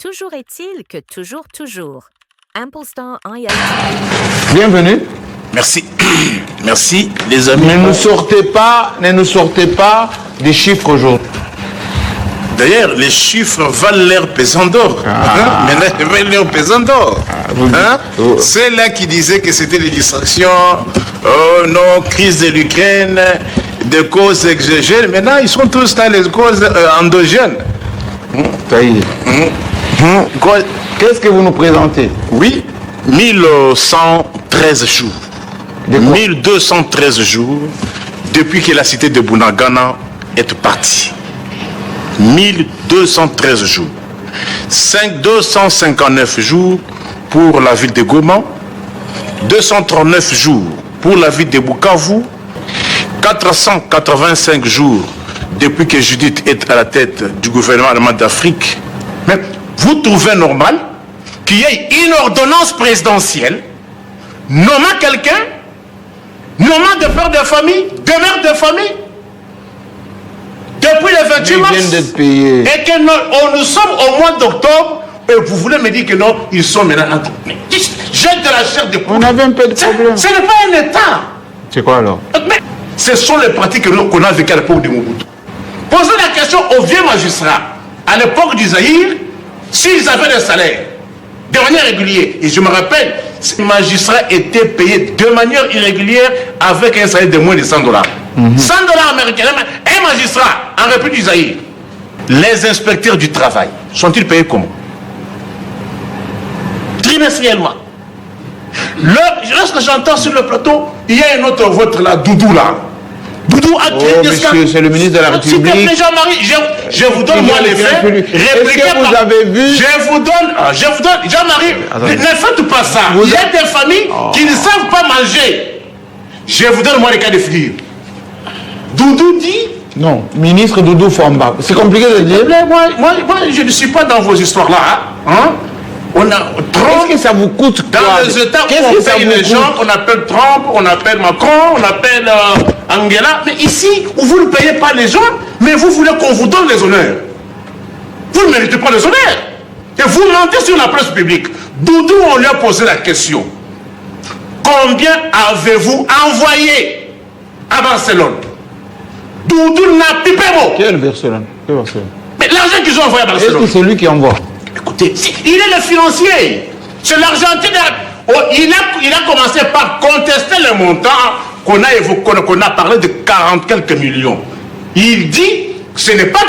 Toujours est-il que toujours. Impulstar IoT. Bienvenue. Merci. Merci, les amis. Ne nous sortez pas des chiffres aujourd'hui. D'ailleurs, les chiffres valent l'air pesant d'or. Mais là, ils valent l'air pesant d'or. C'est là qui disait que c'était des distractions. Oh non, crise de l'Ukraine, des causes exogènes. Maintenant, ils sont tous dans les causes endogènes. Ça y est. Qu'est-ce que vous nous présentez? Oui, 1113 jours. 1213 jours depuis que la cité de Bunagana est partie. 1213 jours. 259 jours pour la ville de Goma, 239 jours pour la ville de Bukavu, 485 jours depuis que Judith est à la tête du gouvernement allemand d'Afrique. Mais vous trouvez normal qu'il y ait une ordonnance présidentielle nommant quelqu'un, nommant des pères de famille, des mères de famille, depuis le 28 mars, et que nous sommes au mois d'octobre, et vous voulez me dire que non, ils sont maintenant en mais jette de la chair de poule. On avait un peu de problème. Ce n'est pas un État. C'est quoi alors? Mais ce sont les pratiques qu'on a vécues à l'époque de Mobutu. Posez la question aux vieux magistrats, à l'époque du Zaïre, s'ils avaient des salaires de manière régulière. Et je me rappelle, ces magistrats étaient payés de manière irrégulière avec un salaire de moins de $100. $100 américains. Un magistrat en République du Zaïre. Les inspecteurs du travail sont-ils payés comment? Trimestriellement. Lorsque j'entends sur le plateau, il y a un autre vôtre là, Doudou là. Doudou a créé des monsieur, c'est le ministre de la République. S'il te plaît, Jean-Marie, je vous donne moi les faits. Est-ce que vous avez vu? Je vous donne, Jean-Marie, ne faites pas ça. Il y a des familles qui ne savent pas manger. Je vous donne moi les cas de figure. Doudou dit. Non, ministre Doudou Famba. C'est compliqué de dire. Moi, je ne suis pas dans vos histoires là. Hein? On a Trump. Qu'est-ce que ça vous coûte? Dans les États où on paye les gens, on appelle Trump, on appelle Macron, on appelle Angela. Mais ici, où vous ne payez pas les gens, mais vous voulez qu'on vous donne les honneurs. Vous ne méritez pas les honneurs. Et vous mentez sur la presse publique. Doudou, on lui a posé la question. Combien avez-vous envoyé à Barcelone? Doudou n'a plus pas. Quel Barcelone? Mais l'argent qu'ils ont envoyé à Barcelone. Est-ce que c'est lui qui envoie? Écoutez, il est le financier. C'est l'Argentine. Il a commencé par contester le montant qu'on a parlé de 40 quelques millions. Il dit, ce n'est pas